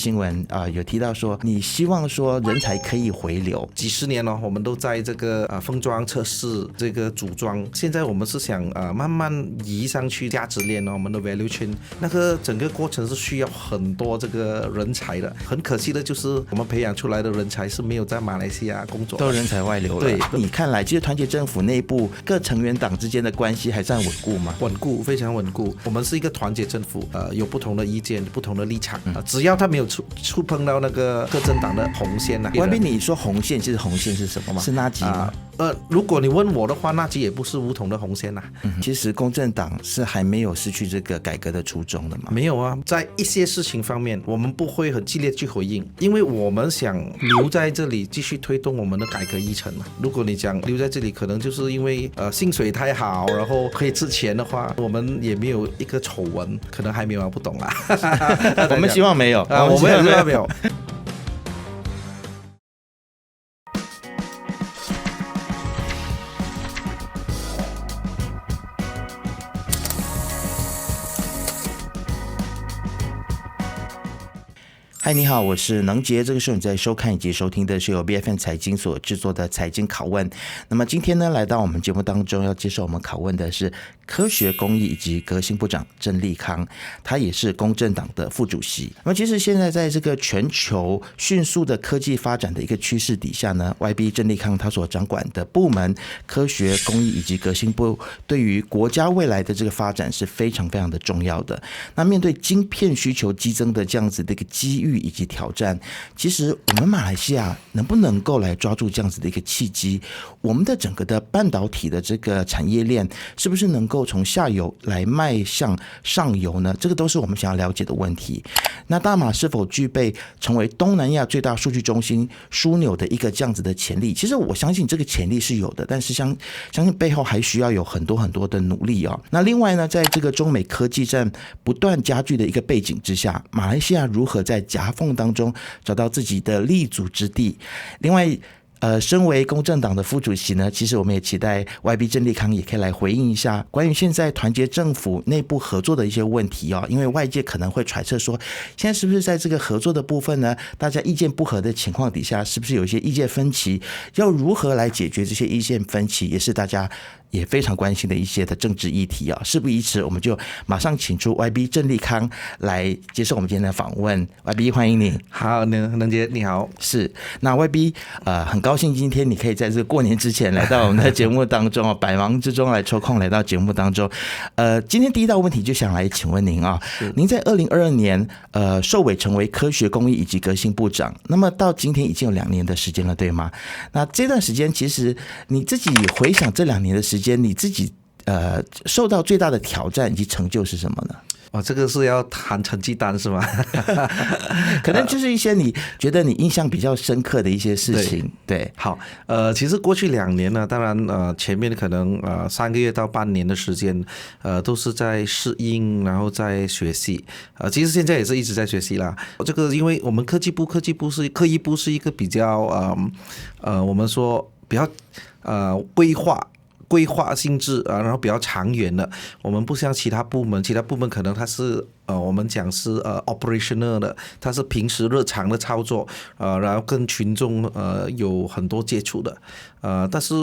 新闻有提到说，你希望说人才可以回流。几十年了，我们都在这个封装测试这个组装，现在我们是想慢慢移上去价值链我们的 value chain， 那个整个过程是需要很多这个人才的。很可惜的就是我们培养出来的人才是没有在马来西亚工作，都人才外流了。对，你看来其实团结政府内部各成员党之间的关系还算稳固吗？稳固，非常稳固。我们是一个团结政府，有不同的意见，不同的立场，只要他没有触碰到那个各政党的红线外边你说红线，其实红线是什么吗？是纳吉吗？如果你问我的话，纳吉也不是武统的红线其实公正党是还没有失去这个改革的初衷的嘛？没有啊，在一些事情方面，我们不会很激烈去回应，因为我们想留在这里继续推动我们的改革议程嘛。如果你讲留在这里，可能就是因为薪水太好，然后可以吃钱的话，我们也没有一个丑闻，可能还没有不懂啊。我们希望没有我们希望没有。嗨，你好，我是能杰。这个时候你在收看以及收听的是由 BFM 财经所制作的财经拷问。那么今天呢，来到我们节目当中要接受我们拷问的是科学公益以及革新部长郑立康，他也是公正党的副主席。那么其实现在在这个全球迅速的科技发展的一个趋势底下呢， YB 郑立康他所掌管的部门科学公益以及革新部对于国家未来的这个发展是非常非常的重要的。那面对晶片需求激增的这样子的一个机遇以及挑战，其实我们马来西亚能不能够来抓住这样子的一个契机？我们的整个的半导体的这个产业链是不是能够从下游来迈向上游呢？这个都是我们想要了解的问题。那大马是否具备成为东南亚最大数据中心枢纽的一个这样子的潜力？其实我相信这个潜力是有的，但是相信背后还需要有很多很多的努力哦。那另外呢，在这个中美科技战不断加剧的一个背景之下，马来西亚如何在夹缝当中找到自己的立足之地？另外身为公正党的副主席呢，其实我们也期待 YB 郑立康也可以来回应一下关于现在团结政府内部合作的一些问题哦。因为外界可能会揣测说，现在是不是在这个合作的部分呢，大家意见不合的情况底下，是不是有一些意见分歧？要如何来解决这些意见分歧，也是大家也非常关心的一些的政治议题啊。事不宜迟，我们就马上请出 YB 郑立康来接受我们今天的访问。YB 欢迎你。好，能杰你好。是，那 YB 很高兴今天你可以在这个过年之前来到我们的节目当中百忙之中来抽空来到节目当中。今天第一道问题就想来请问您啊，您在2022年受委成为科学公益以及革新部长，那么到今天已经有2年的时间了，对吗？那这段时间其实你自己回想这2年的时间，你自己受到最大的挑战以及成就是什么呢？这个是要谈成绩单是吗？可能就是一些你觉得你印象比较深刻的一些事情。对，好，其实过去2年呢，当然前面可能3个月到半年的时间，都是在适应，然后在学习。其实现在也是一直在学习啦。这个因为我们科技部是一个比较我们说比较规划性质然后比较长远的。我们不像其他部门可能它是我们讲是operational 的，它是平时日常的操作然后跟群众有很多接触的但是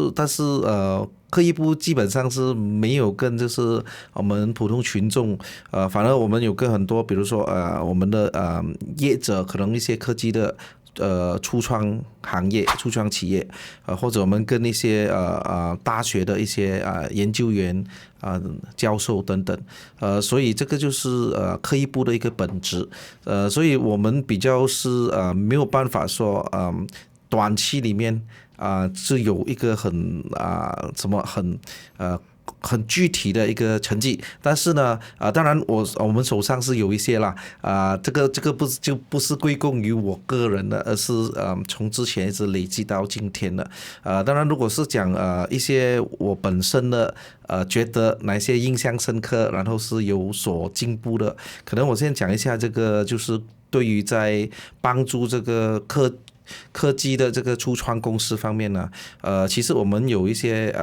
科技部基本上是没有跟就是我们普通群众反而我们有跟很多比如说我们的业者，可能一些科技的初创行业、初创企业，或者我们跟一些大学的一些研究员、教授等等，所以这个就是科技部的一个本质，所以我们比较是没有办法说短期里面是有一个很具体的一个成绩，但是呢，当然我们手上是有一些啦，这个不是归功于我个人的，而是从之前一直累积到今天的，当然如果是讲一些我本身的觉得哪些印象深刻，然后是有所进步的，可能我先讲一下这个，就是对于在帮助这个科技的这个初创公司方面呢，其实我们有一些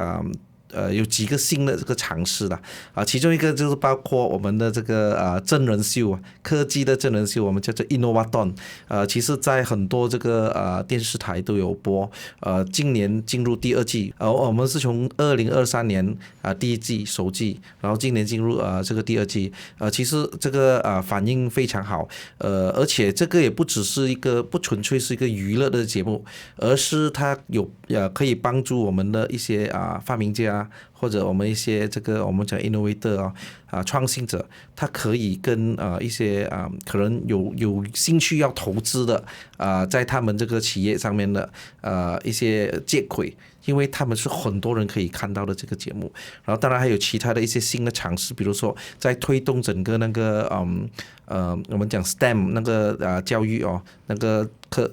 有几个新的这个尝试啦，其中一个就是包括我们的这个真人秀科技的真人秀，我们叫做 Innovaton，其实在很多这个电视台都有播，今年进入第2季，我们是从2023年第1季首季，然后今年进入这个第2季，其实这个反应非常好，而且这个也不只是不纯粹是一个娱乐的节目，而是它有可以帮助我们的一些发明家。或者我们一些这个我们讲 innovator 创新者，他可以跟一些可能有兴趣要投资的在他们这个企业上面的一些接轨，因为他们是很多人可以看到的这个节目。然后当然还有其他的一些新的尝试，比如说在推动整个那个我们讲 STEM 那个教育那个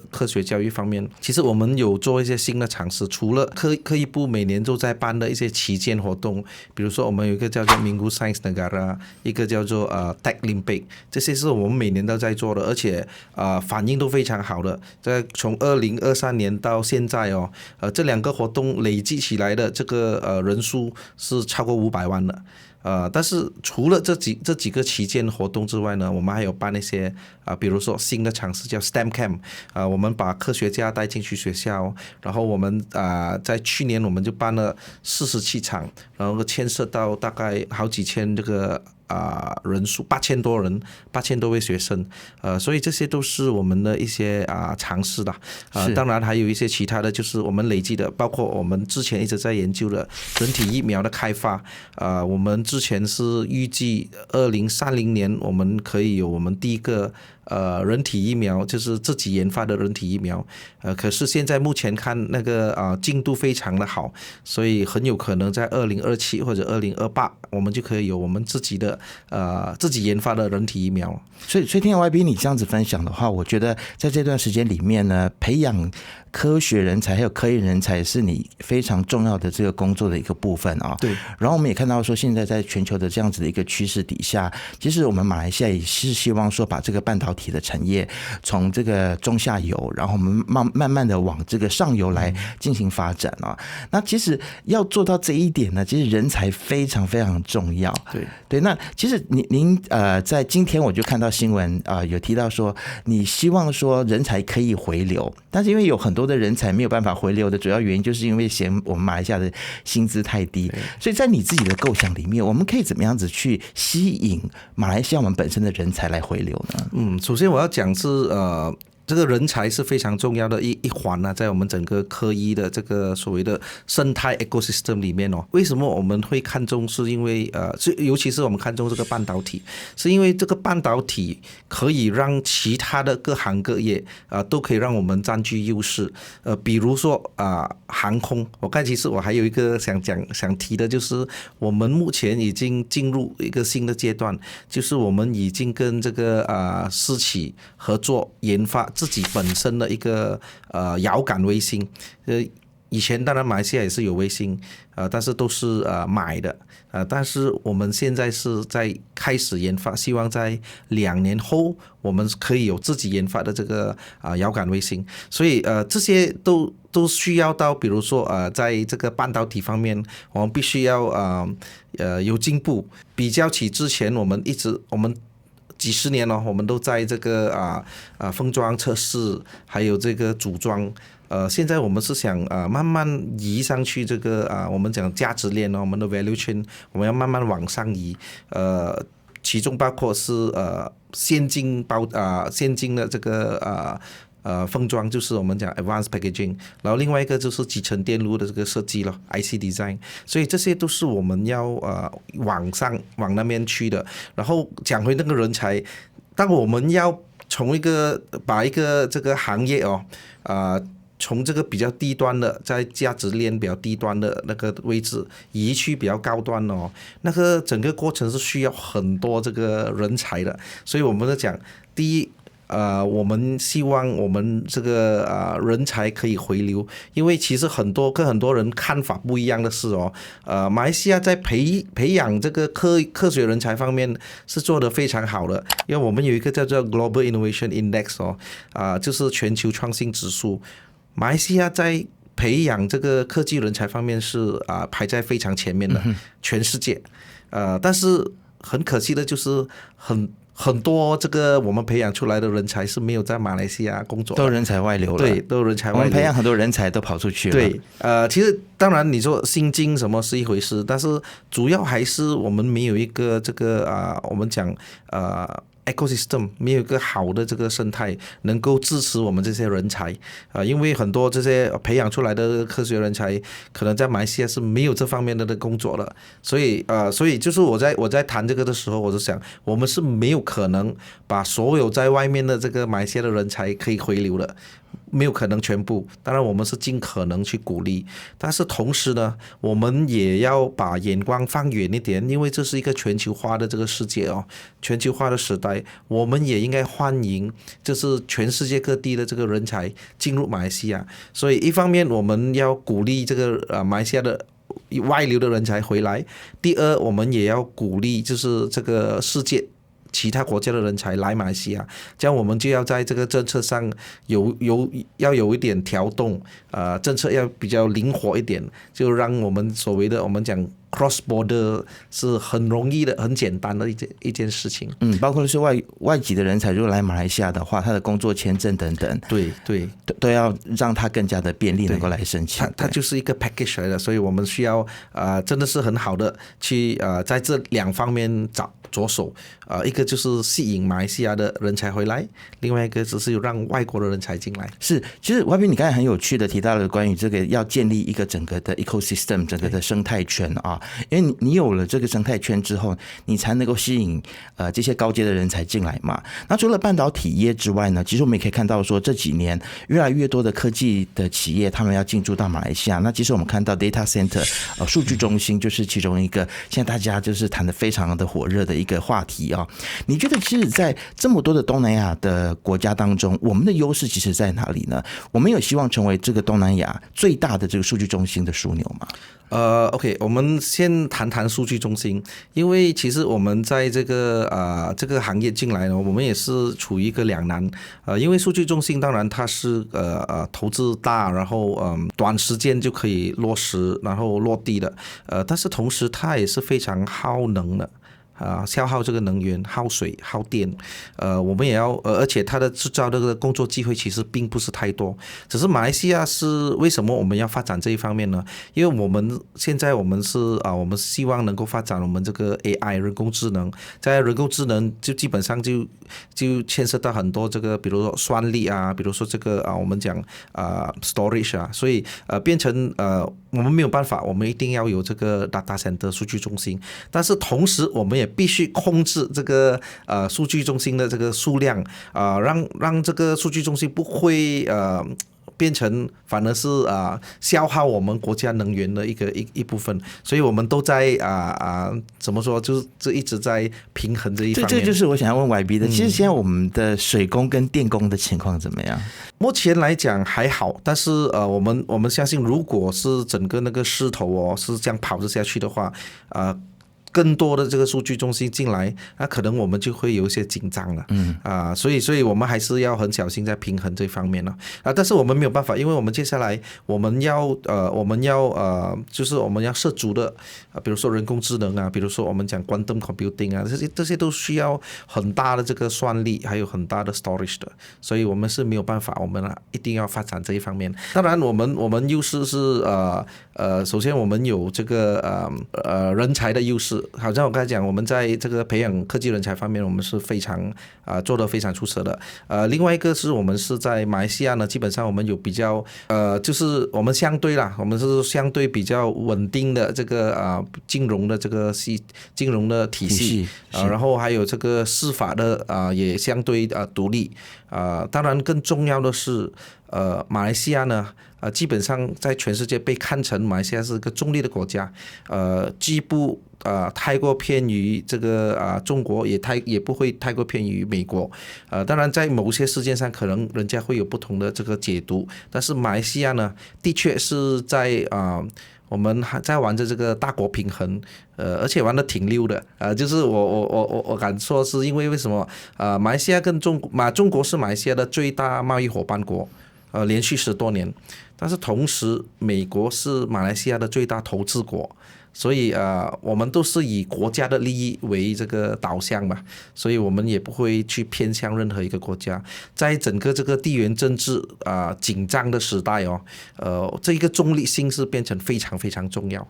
科学教育方面，其实我们有做一些新的尝试。除了科艺部每年都在办的一些旗舰活动，比如说我们有一个叫做 Minggu Sains Negara， 一个叫做Tech Olympic， 这些是我们每年都在做的，而且反应都非常好的。从2023年到现在这2个活动累计起来的这个人数是超过500万了。但是除了这几个旗舰活动之外呢，我们还有办一些比如说新的尝试叫 STEM Camp，我们把科学家带进去学校，然后我们在去年我们就办了47场，然后牵涉到大概好几千这个人数8000多人，8000多位学生，所以这些都是我们的一些尝试啦，当然还有一些其他的，就是我们累积的，包括我们之前一直在研究的人体疫苗的开发，我们之前是预计2030年我们可以有我们第一个人体疫苗，就是自己研发的人体疫苗，可是现在目前看那个进度非常的好，所以很有可能在2027或者2028我们就可以有我们自己的自己研发的人体疫苗。所以听到 YB 你这样子分享的话，我觉得在这段时间里面呢，培养科学人才还有科研人才是你非常重要的这个工作的一个部分啊。对。然后我们也看到说，现在在全球的这样子的一个趋势底下，其实我们马来西亚也是希望说把这个半导体的产业从这个中下游，然后我们慢慢的往这个上游来进行发展啊。那其实要做到这一点呢，其实人才非常非常重要。对，那其实您在今天我就看到新闻有提到说，你希望说人才可以回流，但是因为有很多的人才没有办法回流的主要原因，就是因为嫌我们马来西亚的薪资太低。所以在你自己的构想里面，我们可以怎么样子去吸引马来西亚我们本身的人才来回流呢？首先我要讲是这个人才是非常重要的一环呢，在我们整个科医的这个所谓的生态 ecosystem 里面为什么我们会看重？是因为尤其是我们看重这个半导体，是因为这个半导体可以让其他的各行各业都可以让我们占据优势。比如说航空，其实我还有一个想提的，就是我们目前已经进入一个新的阶段，就是我们已经跟这个私企合作研发自己本身的一个遥感卫星。以前当然马来西亚也是有卫星，但是都是买的，但是我们现在是在开始研发，希望在2年后我们可以有自己研发的这个遥感卫星。所以这些都需要到，比如说在这个半导体方面，我们必须要有进步。比较起之前，我们几十年我们都在这个封装测试，还有这个组装。现在我们是想慢慢移上去这个我们讲价值链我们的 value chain 我们要慢慢往上移。其中包括是先进的这个封装，就是我们讲 advanced packaging， 然后另外一个就是集成电路的这个设计了 IC design， 所以这些都是我们要往那边去的。然后讲回那个人才，当我们要把一个这个行业从这个比较低端的，在价值链比较低端的那个位置移去比较高端那个整个过程是需要很多这个人才的。所以我们在讲，第一我们希望我们这个人才可以回流，因为其实跟很多人看法不一样的是马来西亚在培养这个科学人才方面是做得非常好的，因为我们有一个叫做 Global Innovation Index 就是全球创新指数。马来西亚在培养这个科技人才方面是排在非常前面的，全世界。但是很可惜的就是很多这个我们培养出来的人才是没有在马来西亚工作的，都人才外流了。对，都人才外流。我们培养很多人才都跑出去了。对，其实当然你说薪金什么是一回事，但是主要还是我们没有一个这个我们讲ecosystem 没有一个好的这个生态能够支持我们这些人才因为很多这些培养出来的科学人才可能在马来西亚是没有这方面的工作的，所以就是我在谈这个的时候，我就想我们是没有可能把所有在外面的这个马来西亚的人才可以回流的。没有可能全部，当然我们是尽可能去鼓励，但是同时呢，我们也要把眼光放远一点，因为这是一个全球化的这个世界全球化的时代，我们也应该欢迎就是全世界各地的这个人才进入马来西亚，所以一方面我们要鼓励这个马来西亚的外流的人才回来，第二我们也要鼓励就是这个世界其他国家的人才来马来西亚，这样我们就要在这个政策上要有一点调动，政策要比较灵活一点，就让我们所谓的我们讲 cross border 是很容易的、很简单的一件事情。包括是外籍的人才如果来马来西亚的话，他的工作签证等等，对，都要让他更加的便利，能够来申请。它就是一个 package 来的，所以我们需要真的是很好的去在这两方面着手，一个就是吸引马来西亚的人才回来，另外一个只是让外国的人才进来。是，其实YB你刚才很有趣的提到了关于这个要建立一个整个的 ecosystem 整个的生态圈因为你有了这个生态圈之后，你才能够吸引这些高阶的人才进来嘛。那除了半导体业之外呢，其实我们也可以看到说这几年越来越多的科技的企业他们要进驻到马来西亚。那其实我们看到 data center 数据中心就是其中一个现在大家就是谈得非常的火热的一个话题你觉得其实在这么多的东南亚的国家当中，我们的优势其实在哪里呢？我们有希望成为这个东南亚最大的这个数据中心的枢纽吗？OK， 我们先谈数据中心，因为其实我们在这个行业进来呢，我们也是处于一个两难。因为数据中心当然它是投资大，然后短时间就可以落实，然后落地的。但是同时它也是非常耗能的。消耗这个能源、耗水、耗电，我们也要，而且它的制造这个工作机会其实并不是太多。只是马来西亚是为什么我们要发展这一方面呢？因为我们现在我们希望能够发展我们这个 AI 人工智能，在人工智能就基本上就牵涉到很多这个，比如说算力比如说这个我们讲storage所以变成我们没有办法，我们一定要有这个 data center 数据中心，但是同时我们也必须控制这个数据中心的这个数量让这个数据中心不会变成反而是消耗我们国家能源的一部分，所以我们都在怎么说，就一直在平衡这一方面。这就是我想要问 YB 的。其实现在我们的水工跟电工的情况怎么样？目前来讲还好，但是我们相信，如果是整个那个势头是这样跑着下去的话，更多的这个数据中心进来，那可能我们就会有一些紧张了。所以我们还是要很小心在平衡这方面了。但是我们没有办法，因为我们接下来我们要就是我们要涉足的比如说人工智能比如说我们讲 quantum computing 这些都需要很大的这个算力，还有很大的 storage 的，所以我们是没有办法，我们一定要发展这一方面。当然我们优势是首先我们有这个人才的优势。好像我刚才讲，我们在这个培养科技人才方面，我们是非常做得非常出色的。另外一个是我们是在马来西亚呢，基本上我们有比较就是我们相对相对比较稳定的这个金融的金融的体系然后还有这个司法的也相对独立。当然更重要的是马来西亚呢基本上在全世界被看成马来西亚是一个中立的国家，既不太过偏于这个中国，也不会太过偏于美国。当然在某些事件上可能人家会有不同的这个解读，但是马来西亚呢的确是在我们还在玩着这个大国平衡，而且玩得挺溜的，就是我敢说是因为什么马来西亚跟中国是马来西亚的最大贸易伙伴国，连续10多年。但是同时美国是马来西亚的最大投资国。所以我们都是以国家的利益为这个导向嘛，所以我们也不会去偏向任何一个国家。在整个这个地缘政治紧张的时代这一个中立性是变成非常非常重要。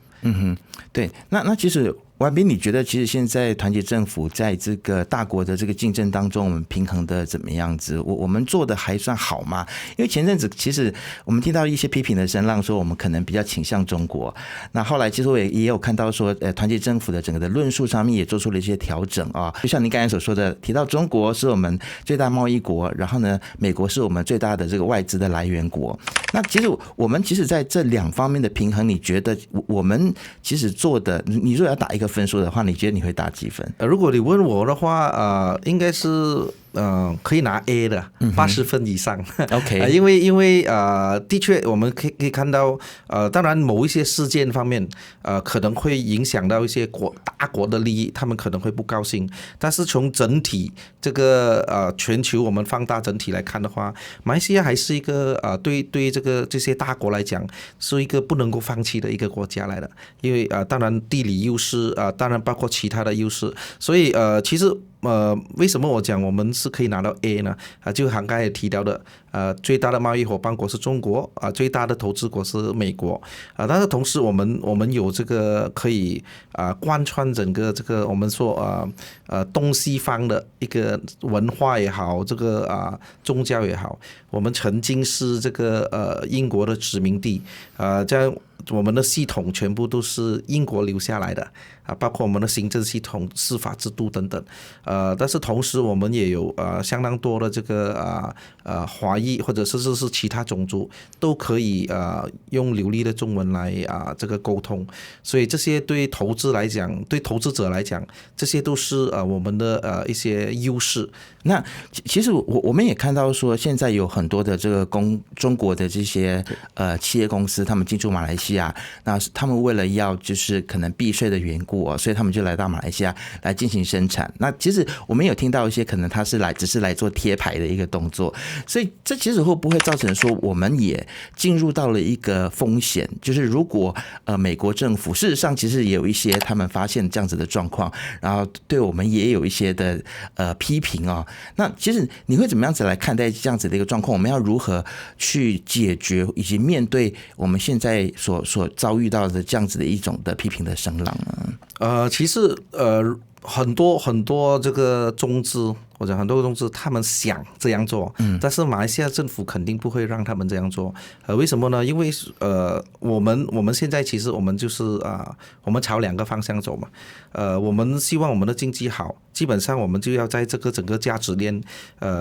对，那其实婉彬，你觉得其实现在团结政府在这个大国的这个竞争当中，我们平衡的怎么样子？我们做的还算好吗？因为前阵子其实我们听到一些批评的声浪，说我们可能比较倾向中国。那后来其实我也有看到说，团结政府的整个的论述上面也做出了一些调整啊。就像您刚才所说的，提到中国是我们最大贸易国，然后呢，美国是我们最大的这个外资的来源国。那其实我们在这两方面的平衡，你觉得我们其实做的，你如果要打一个分数的话，你觉得你会打几分？如果你问我的话，应该是可以拿 A 的80分以上。OK， 因为的确我们可以看到当然某一些事件方面可能会影响到一些大国的利益，他们可能会不高兴。但是从整体这个全球我们放大整体来看的话，马来西亚还是一个对这些大国来讲是一个不能够放弃的一个国家来的。因为当然地理优势当然包括其他的优势，所以其实为什么我讲我们是可以拿到 A 呢？就刚才也提到的，最大的贸易伙伴国是中国，最大的投资国是美国，但是同时我们有这个可以贯穿整个这个我们说东西方的一个文化也好，这个宗教也好，我们曾经是这个英国的殖民地，这样我们的系统全部都是英国留下来的包括我们的行政系统、司法制度等等。但是同时我们也有相当多的这个华裔或者是其他种族都可以用流利的中文来这个沟通，所以这些对投资来讲，对投资者来讲，这些都是我们的一些优势。那其实我们也看到说，现在有很多的这个中国的这些企业公司，他们进驻马来西亚，那他们为了要就是可能避税的缘故所以他们就来到马来西亚来进行生产。那其实我们有听到一些可能他是只是来做贴牌的一个动作，所以这其实会不会造成说我们也进入到了一个风险，就是如果美国政府事实上其实也有一些他们发现这样子的状况，然后对我们也有一些的批评那其实你会怎么样子来看待这样子的一个状况？我们要如何去解决以及面对我们现在所遭遇到的这样子的一种的批评的声浪呢？其实很多这个中资或者很多中资他们想这样做，但是马来西亚政府肯定不会让他们这样做。为什么呢？因为我们现在其实我们就是我们朝两个方向走嘛。我们希望我们的经济好，基本上我们就要在这个整个价值链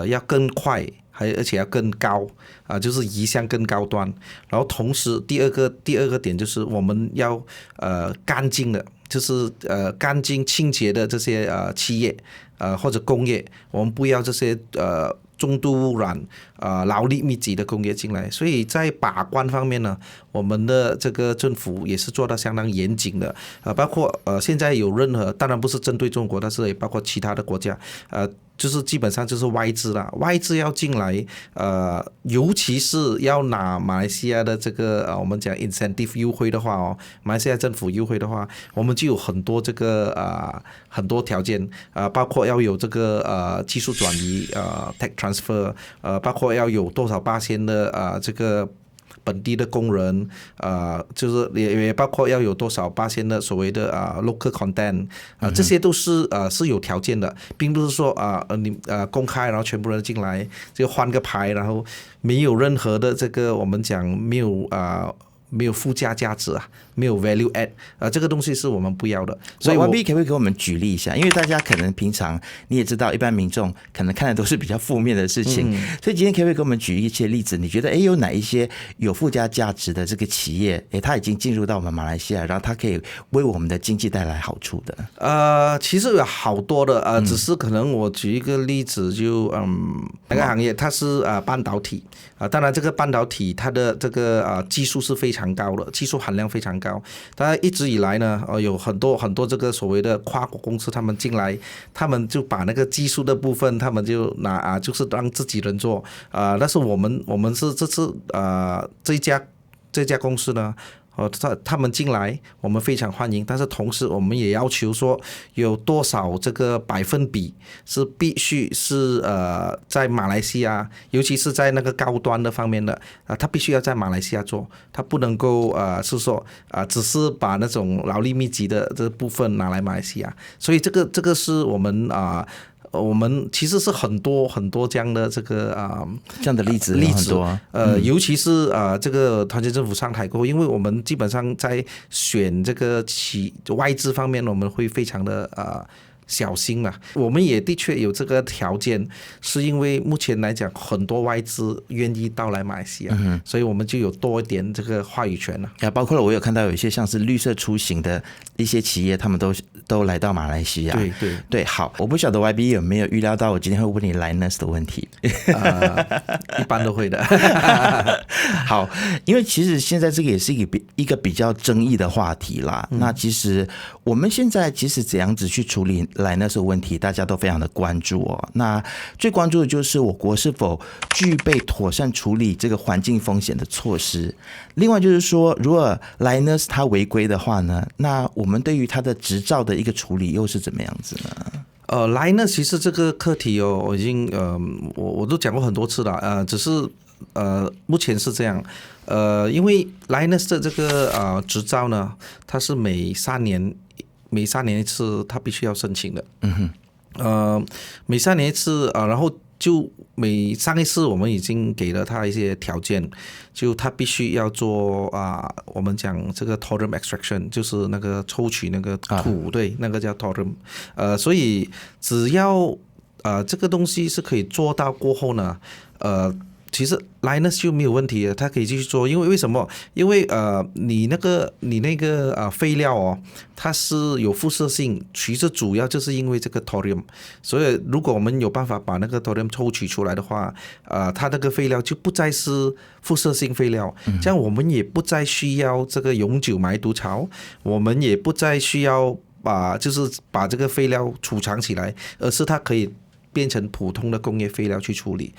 要更快，而且要更高就是移向更高端。然后同时第二个点就是我们要干净的，就是干净清洁的这些企业或者工业，我们不要这些重度污染劳力密集的工业进来。所以在把关方面呢，我们的这个政府也是做到相当严谨的包括现在有任何，当然不是针对中国，但是也包括其他的国家就是基本上就是外资啦，外资要进来尤其是要拿马来西亚的这个我们讲 incentive 优惠的话马来西亚政府优惠的话，我们就有很多这个很多条件包括要有这个技术转移tech transfer 包括要有多少%的这个本地的工人就是也包括要有多少%的所谓的local content 这些都是有条件的，并不是说你公开然后全部人进来就换个牌，然后没有任何的这个我们讲没有附加价值没有 value add 这个东西是我们不要的。所以YB可不可以给我们举例一下？因为大家可能平常你也知道，一般民众可能看的都是比较负面的事情，所以今天可不可以给我们举一些例子？你觉得有哪一些有附加价值的这个企业它已经进入到我们马来西亚，然后它可以为我们的经济带来好处的？其实有好多的只是可能我举一个例子，就那个行业它是半导体当然这个半导体它的这个技术是非常高的，技术含量非常高。当然一直以来呢有很多这个所谓的跨国公司他们进来，他们就把那个技术的部分他们就拿就是让自己人做但是我们是这次这一家这家公司呢，他们进来我们非常欢迎，但是同时我们也要求说有多少这个百分比是必须是在马来西亚，尤其是在那个高端的方面的他必须要在马来西亚做，他不能够是说只是把那种劳力密集的这部分拿来马来西亚，所以这个是我们其实是很多很多这样的这样的例子很多尤其是这个团结政府上台过后，因为我们基本上在选这个外资方面，我们会非常的小心了。我们也的确有这个条件，是因为目前来讲，很多外资愿意到来马来西亚，所以我们就有多一点这个话语权了。包括了我有看到有一些像是绿色出行的一些企业，他们都来到马来西亚。对，好，我不晓得 YB 有没有预料到我今天会问你 Linus 的问题？一般都会的。好，因为其实现在这个也是一个比较争议的话题啦。那其实我们现在其实怎样子去处理Linus 的问题，大家都非常的关注哦。那最关注的就是我国是否具备妥善处理这个环境风险的措施。另外就是说，如果 Linus 他违规的话呢，那我们对于他的执照的一个处理又是怎么样子呢？Linus 其实这个课题我已经我都讲过很多次了，只是目前是这样，因为 Linus 的这个执照呢，它是每3年一次，它必须要申请的。每3年一次然后就上一次我们已经给了他一些条件，就他必须要做我们讲这个 thorium extraction， 就是那个抽取那个土，对，那个叫 thorium。所以只要这个东西是可以做到过后呢，其实 Linus 就没有问题了，他可以继续做，因为为什么？因为你那个废料它是有辐射性，其实主要就是因为这个 thorium， 所以如果我们有办法把那个 thorium 抽取出来的话，它那个废料就不再是辐射性废料，这样我们也不再需要这个永久埋毒槽，我们也不再需要就是把这个废料储藏起来，而是它可以变成普通的工业废料去处理。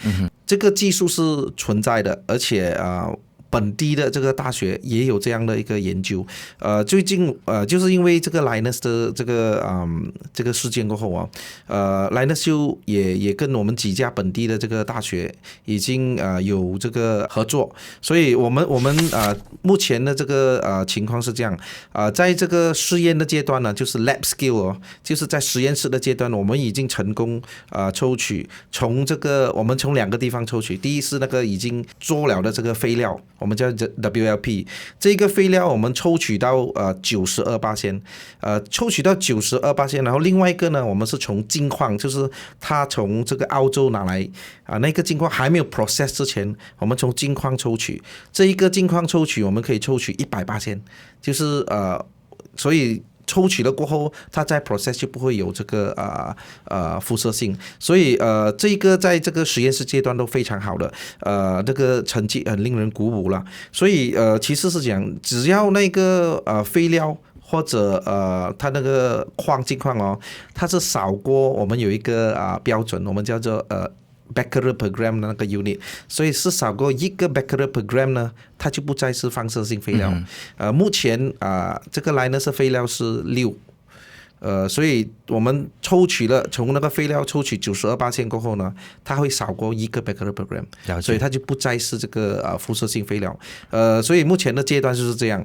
这个技术是存在的，而且本地的这个大学也有这样的一个研究。最近就是因为这个 Linus 的这个事件过后Linus 就也跟我们几家本地的这个大学已经有这个合作，所以我们目前的这个情况是这样，在这个试验的阶段呢，就是 lab skill 就是在实验室的阶段，我们已经成功抽取我们从2个地方抽取，第一是那个已经做了的这个废料，我们叫 WLP， 这个废料我们抽取到92%，抽取到92%，然后另外一个呢，我们是从金矿，就是它从这个澳洲拿来那个金矿还没有 process 之前，我们从金矿抽取，这一个金矿抽取我们可以抽取100%，就是所以抽取了过后，它在 process 就不会有这个辐射性，所以这个在这个实验室阶段都非常好的，这个成绩很令人鼓舞了。所以其实是讲，只要那个废料或者它那个金矿它是少过我们有一个标准，我们叫做becquerel per gram 的那个 unit， 所以是少过1个 becquerel per gram 呢，它就不再是放射性废料。目前这个 Linus 废料是6，所以我们抽取了从那个废料抽取92%过后呢，它会少过1个 becquerel per gram， 所以它就不再是这个辐射性废料。所以目前的阶段就是这样。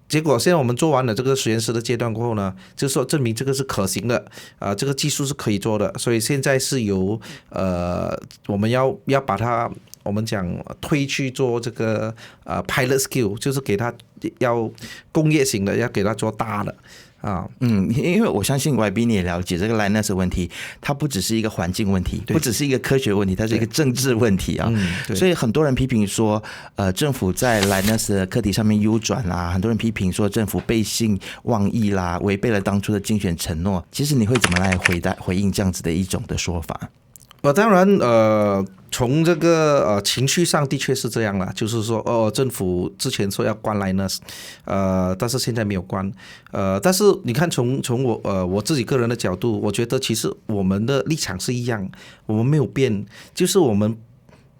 结果现在我们做完了这个实验室的阶段过后呢，就是说证明这个是可行的，这个技术是可以做的，所以现在是由我们要把它我们讲推去做这个pilot scale， 就是给它要工业型的，要给它做大的。因为我相信 YB 你也了解这个 Linus 的问题，它不只是一个环境问题，不只是一个科学问题，它是一个政治问题啊。所以很多人批评说，政府在 Linus 的课题上面 U 转啦，很多人批评说政府背信忘义啦，违背了当初的竞选承诺。其实你会怎么来回应这样子的一种的说法？当然，从这个情绪上的确是这样了，就是说政府之前说要关 Linus， 但是现在没有关，但是你看从我自己个人的角度，我觉得其实我们的立场是一样，我们没有变，就是我们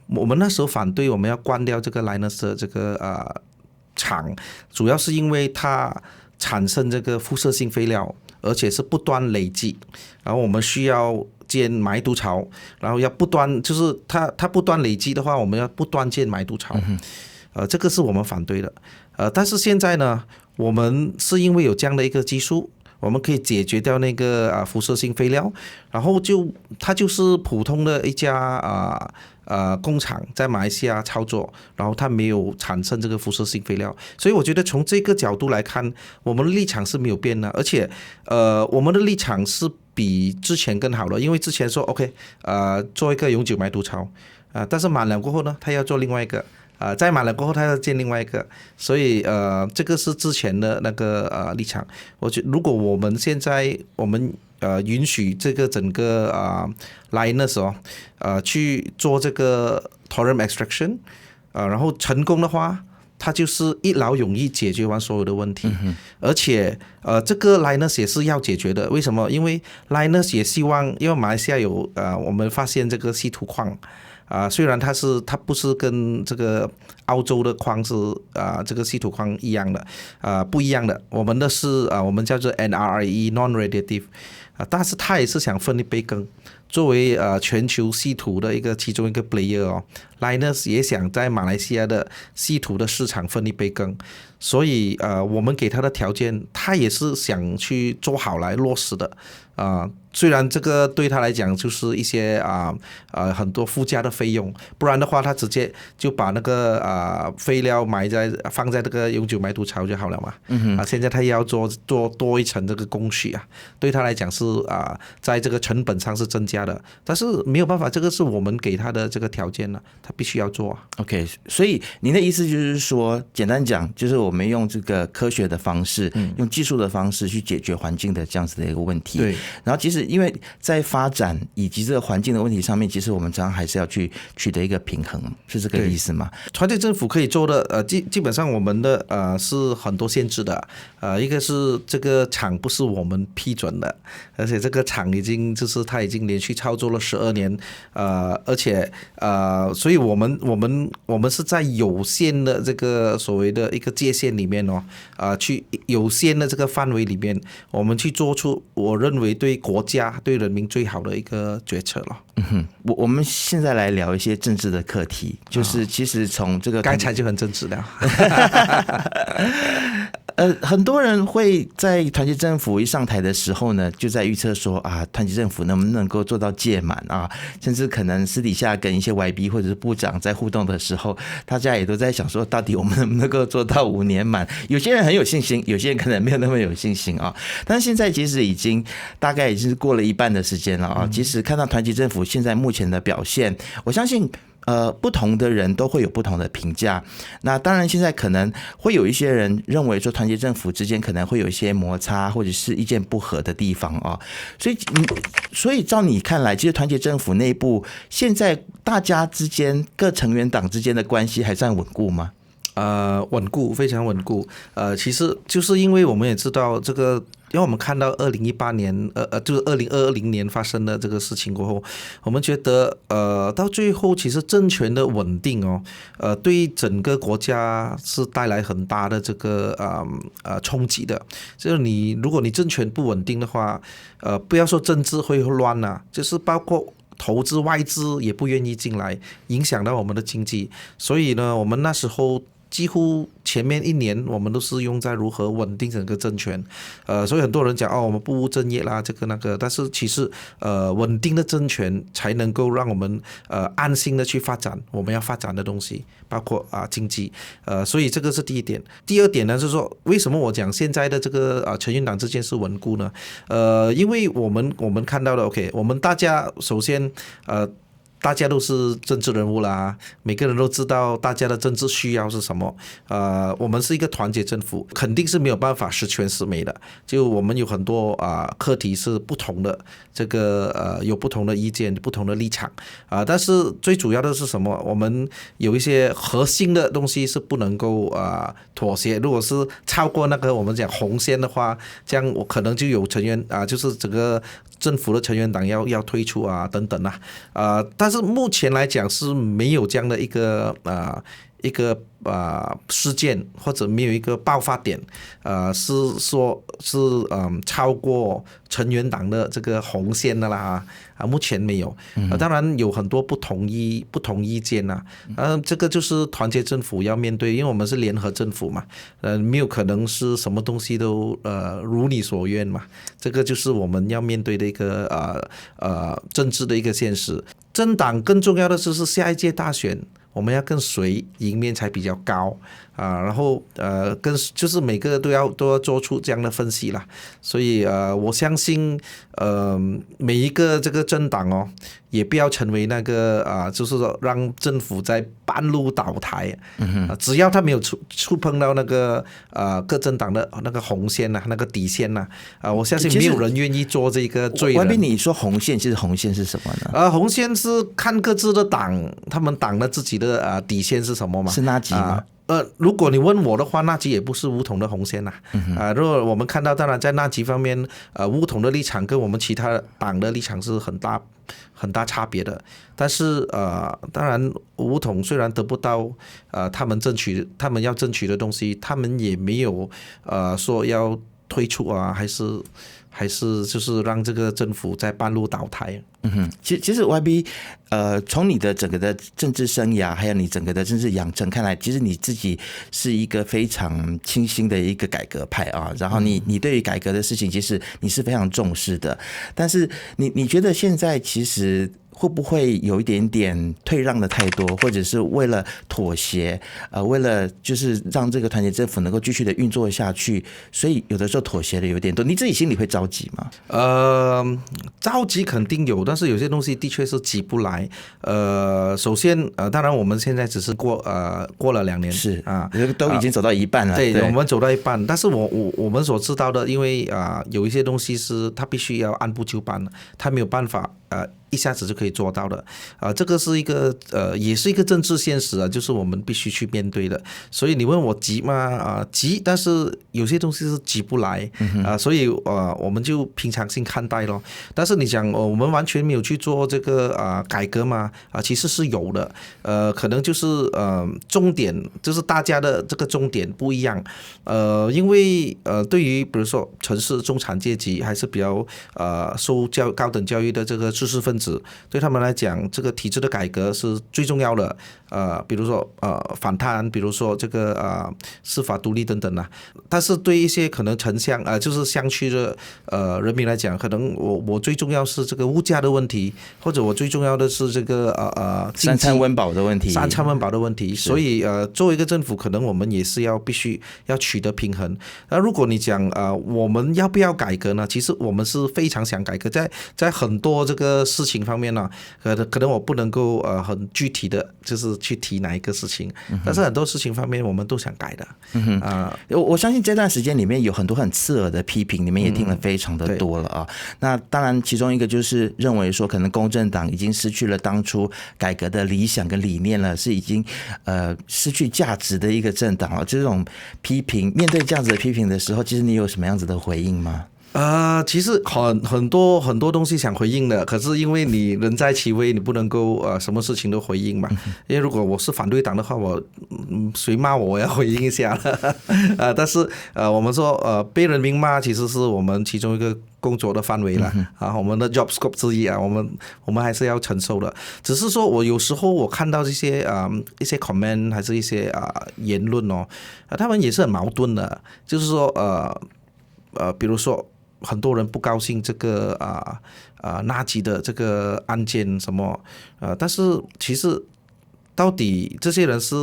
我们那时候反对我们要关掉这个 Lynas 的这个厂，主要是因为它产生这个辐射性废料，而且是不断累积，然后我们需要建埋毒槽，然后要不断就是它不断累积的话，我们要不断建埋毒槽，这个是我们反对的，但是现在呢，我们是因为有这样的一个技术。我们可以解决掉那个辐射性废料，然后它就是普通的一家工厂在马来西亚操作，然后它没有产生这个辐射性废料，所以我觉得从这个角度来看，我们的立场是没有变的，而且我们的立场是比之前更好的，因为之前说 OK 做一个永久埋毒槽但是满了过后呢，他要做另外一个。再满了过后，他要建另外一个，所以这个是之前的那个立场。我觉得如果我们现在允许这个整个Lynas 去做这个 thorium extraction，然后成功的话，它就是一劳永逸解决完所有的问题。而且这个 Lynas 也是要解决的，为什么？因为 Lynas 也希望，因为马来西亚有我们发现这个稀土矿。虽然它不是跟这个澳洲的矿是这个稀土矿一样的，不一样的，我们的是我们叫做 NRE non-radiative，但是它也是想分一杯羹。作为全球稀土的其中一个 player Lynas 也想在马来西亚的稀土的市场分一杯羹，所以我们给他的条件，他也是想去做好来落实的。虽然这个对他来讲就是一些很多附加的费用，不然的话他直接就把那个废料放在这个永久埋毒槽就好了嘛。现在他也要做多一层这个工序对他来讲是在这个成本上是增加的，但是没有办法，这个是我们给他的这个条件他必须要做OK， 所以您的意思就是说，简单讲，就是我们用这个科学的方式，用技术的方式去解决环境的这样子的一个问题。对。然后其实因为在发展以及这个环境的问题上面，其实我们常常还是要去取得一个平衡，是这个意思吗？团结政府可以做的基本上我们的是很多限制的，一个是这个厂不是我们批准的，而且这个厂它已经连续操作了12年，而且所以我们是在有限的这个所谓的一个界限里面去有限的这个范围里面，我们去做出我认为对国家对人民最好的一个决策了。我们现在来聊一些政治的课题，就是其实从这个刚才就很政治了。很多人会在团结政府一上台的时候呢，就在预测说团结政府能不能够做到届满甚至可能私底下跟一些 YB 或者是部长在互动的时候，大家也都在想说，到底我们能不能够做到5年满？有些人很有信心，有些人可能没有那么有信心但是现在其实大概已经是过了一半的时间了其实看到团结政府现在目前的表现，我相信不同的人都会有不同的评价。那当然现在可能会有一些人认为说团结政府之间可能会有一些摩擦或者是意见不合的地方所以照你看来，其实团结政府内部现在大家之间各成员党之间的关系还算稳固吗？稳固，非常稳固。其实就是因为我们也知道这个，因为我们看到2018年，就是2020年发生的这个事情过后，我们觉得到最后其实政权的稳定对整个国家是带来很大的这个冲击的。就是如果你政权不稳定的话，不要说政治会乱就是包括投资外资也不愿意进来，影响到我们的经济。所以呢，我们那时候几乎前面1年我们都是用在如何稳定整个政权，所以很多人讲我们不务正业啦，这个那个，但是其实稳定的政权才能够让我们安心的去发展我们要发展的东西，包括经济，所以这个是第一点。第二点呢，就是说为什么我讲现在的这个成员党之间是稳固呢？因为我们看到的 OK， 我们大家首先大家都是政治人物啦，每个人都知道大家的政治需要是什么。我们是一个团结政府，肯定是没有办法十全十美的。就我们有很多课题是不同的，这个有不同的意见、不同的立场但是最主要的是什么？我们有一些核心的东西是不能够妥协。如果是超过那个我们讲红线的话，这样我可能就有成员就是整个政府的成员党要退出等等但但是目前来讲是没有这样的一个事件，或者没有一个爆发点，是说是超过成员党的这个红线的啦目前没有，当然有很多不同意见呐，这个就是团结政府要面对，因为我们是联合政府嘛，没有可能是什么东西都如你所愿嘛，这个就是我们要面对的一个政治的一个现实。政党更重要的就是下一届大选，我们要跟谁赢面才比较高然后就是每个都要做出这样的分析啦。所以我相信每一个这个政党也不要成为那个就是说让政府在半路倒台。只要他没有触碰到那个各政党的那个红线那个底线我相信没有人愿意做这个罪人。外边你说红线，其实红线是什么呢？红线是看各自的党，他们党的自己的底线是什么吗？是哪几吗？如果你问我的话，纳吉也不是巫统的红线如果我们看到，当然在纳吉方面，巫统的立场跟我们其他党的立场是很大差别的。但是当然巫统虽然得不到他们要争取的东西，他们也没有说要退出还是就是让这个政府在半路倒台。其实 YB 从你的整个的政治生涯，还有你整个的政治养成看来，其实你自己是一个非常清新的一个改革派然后你对于改革的事情，其实你是非常重视的。但是你觉得现在其实会不会有一点点退让的太多，或者是为了妥协，为了就是让这个团结政府能够继续的运作下去，所以有的时候妥协的有点多，你自己心里会着急吗？着急肯定有，但是有些东西的确是急不来。首先当然我们现在只是过了2年，是都已经走到一半了。对，我们走到一半，但是我们所知道的，因为有一些东西是它必须要按部就班的，它没有办法一下子就可以做到的这个是一个也是一个政治现实就是我们必须去面对的。所以你问我急吗？急，但是有些东西是急不来所以我们就平常心看待咯。但是你讲我们完全没有去做这个改革嘛？其实是有的，可能就是重点就是大家的这个重点不一样。因为对于比如说城市中产阶级还是比较受高等教育的这个知识分子，对他们来讲，这个体制的改革是最重要的。比如说反贪，比如说这个司法独立等等但是对一些可能城乡就是乡区的人民来讲，可能我最重要是这个物价的问题，或者我最重要的是这个三餐温饱的问题。所以作为一个政府，可能我们也是必须要取得平衡。那如果你讲我们要不要改革呢？其实我们是非常想改革，在很多这个事情方面可能我不能够很具体的就是去提哪一个事情，但是很多事情方面我们都想改的。我相信这段时间里面有很多很刺耳的批评，你们也听了非常的多了那当然其中一个就是认为说可能公正党已经失去了当初改革的理想跟理念了，是已经失去价值的一个政党这种批评，面对这样子的批评的时候，其实你有什么样子的回应吗？其实很多东西想回应的，可是因为你人在其位，你不能够什么事情都回应嘛。因为如果我是反对党的话，谁骂我要回应一下但是我们说被人民骂其实是我们其中一个工作的范围了我们的 job scope 之一我们还是要承受的。只是说我有时候我看到这些一些 comment 还是一些言论他们也是很矛盾的，就是说比如说很多人不高兴这个纳吉的这个案件什么但是其实到底这些人是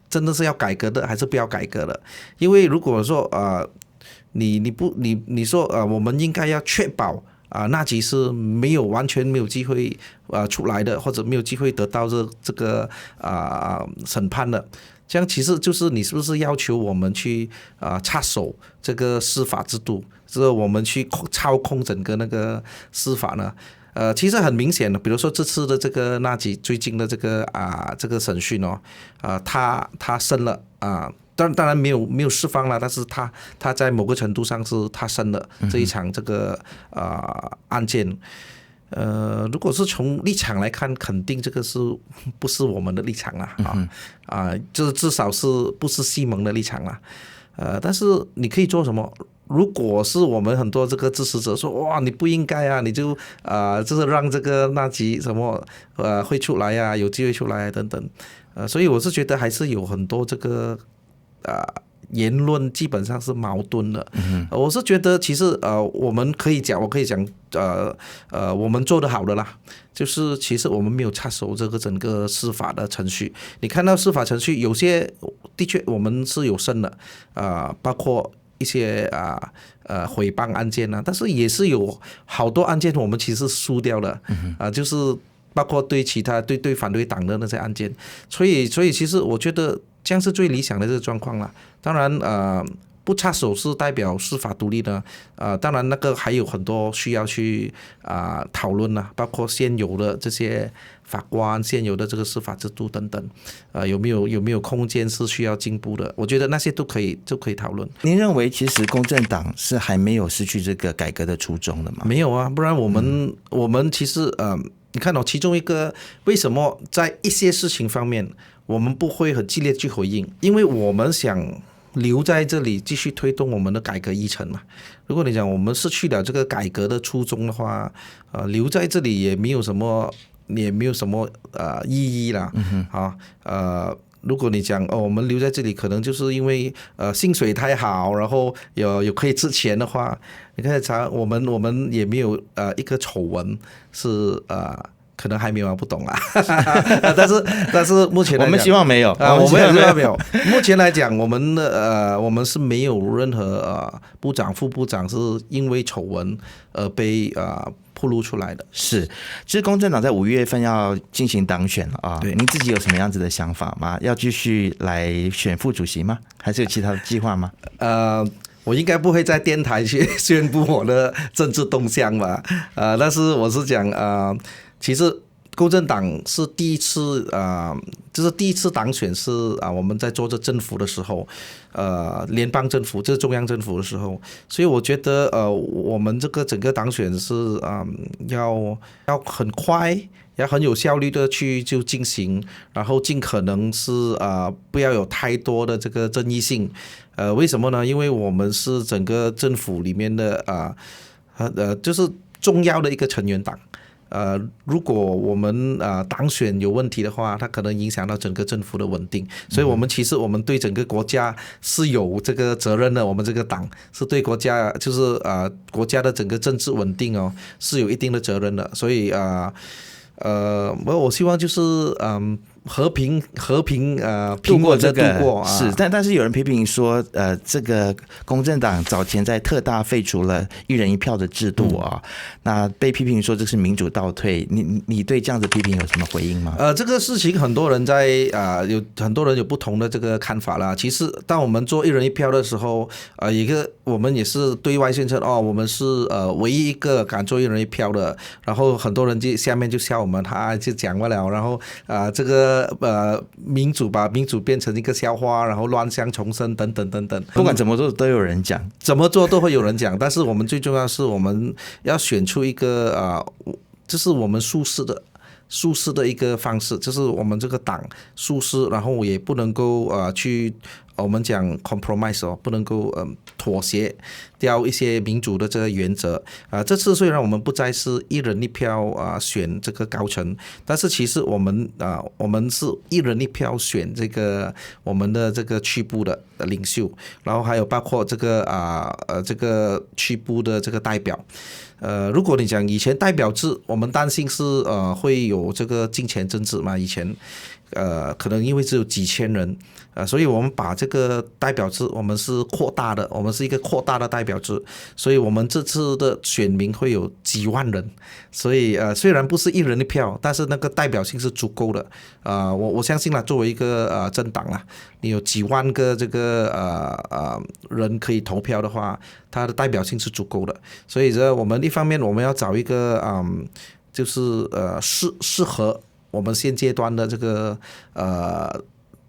真的是要改革的还是不要改革的？因为如果说你说我们应该要确保纳吉是完全没有机会出来的，或者没有机会得到这个审判的。这样其实就是你是不是要求我们去插手这个司法制度，就是我们去操控整个那个司法呢？其实很明显的，比如说这次的这个纳吉最近的这个审讯他胜了当然没有释放了，但是他在某个程度上是他胜了这一场这个案件。如果是从立场来看，肯定这个是不是我们的立场啦？就是至少是不是西蒙的立场啦？但是你可以做什么？如果是我们很多这个支持者说，哇，你不应该啊，你就就是让这个纳吉什么会出来啊，有机会出来等等，所以我是觉得还是有很多这个言论基本上是矛盾的。我是觉得其实我可以讲我们做得好的啦，就是其实我们没有插手这个整个司法的程序。你看到司法程序有些的确我们是有胜的，包括一些诽谤案件啊，但是也是有好多案件我们其实输掉了，就是包括对其他对反对党的那些案件，所以其实我觉得这样是最理想的这个状况了。当然不插手是代表司法独立的，当然那个还有很多需要去讨论啦，包括现有的这些法官、现有的这个司法制度等等，有没有空间是需要进步的？我觉得那些都可以讨论。您认为其实公正党是还没有失去这个改革的初衷的吗？没有啊，不然我们其实你看其中一个为什么在一些事情方面我们不会很激烈去回应，因为我们想留在这里继续推动我们的改革议程嘛。如果你讲我们失去了这个改革的初衷的话，留在这里也没有什么意义啦。如果你讲我们留在这里可能就是因为薪水太好，然后有可以值钱的话，你看我们也没有一个丑闻是可能还没有不懂啊，但是目前来讲我们希望没有我们希望没有。目前来讲，我们是没有任何部长、副部长是因为丑闻而被暴露出来的。是，其实公正党在5月份要进行党选了啊，您自己有什么样子的想法吗？要继续来选副主席吗？还是有其他的计划吗？我应该不会在电台去宣布我的政治动向吧，但是我是讲其实公正党是第一次就是第一次党选是我们在做这政府的时候，联邦政府就是中央政府的时候，所以我觉得我们这个整个党选是要很快，要很有效率的就进行，然后尽可能是不要有太多的这个争议性。为什么呢？因为我们是整个政府里面的就是重要的一个成员党。如果我们党选有问题的话，它可能影响到整个政府的稳定，所以其实我们对整个国家是有这个责任的。我们这个党是对国家就是国家的整个政治稳定是有一定的责任的，所以我希望就是和平度过这个度过是，但是有人批评说，这个公正党早前在特大废除了1人1票的制度那被批评说这是民主倒退，你对这样的批评有什么回应吗？这个事情很多人有很多人有不同的这个看法啦。其实当我们做1人1票的时候，我们也是对外宣称我们是唯一一个敢做1人1票的，然后很多人下面就笑我们，就讲不了，然后这个民主把民主变成一个笑话，然后乱象重生等等等等，不管怎么做都有人讲，怎么做都会有人讲。但是我们最重要是我们要选出一个就是我们舒适的一个方式，就是我们这个党舒适，然后也不能够去我们讲 compromise 不能够妥协掉一些民主的这个原则这次虽然我们不再是1人1票选这个高层，但是其实我们是1人1票选这个我们的这个区部的领袖，然后还有包括这个这个区部的这个代表。如果你讲以前代表制，我们担心是会有这个金钱政治嘛，以前可能因为只有几千人所以我们把这个代表制我们是扩大的，我们是一个扩大的代表制，所以我们这次的选民会有几万人，所以虽然不是1人1票，但是那个代表性是足够的。我相信作为一个政党你有几万个这个人可以投票的话，它的代表性是足够的。所以我们一方面我们要找一个就是适合我们现阶段的这个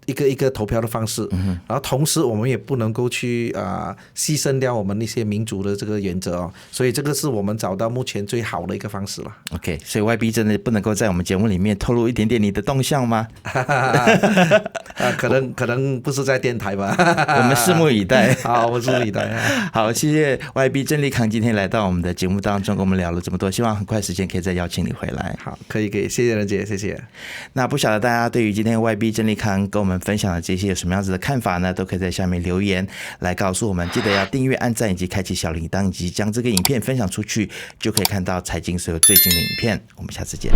一个投票的方式，然后同时我们也不能够去牺牲掉我们一些民主的这个原则哦，所以这个是我们找到目前最好的一个方式了。OK， 所以 YB 真的不能够在我们节目里面透露一点点你的动向吗？可能不是在电台吧。我们拭目以待。好，我们拭目以待。好，谢谢 YB 郑立康今天来到我们的节目当中，跟我们聊了这么多，希望很快时间可以再邀请你回来。好，可以，谢谢任杰，谢谢。那不晓得大家对于今天 YB 郑立康跟我们分享的这些有什么样子的看法呢？都可以在下面留言来告诉我们。记得要订阅、按赞以及开启小铃铛，以及将这个影片分享出去，就可以看到财经所有最新的影片。我们下次见。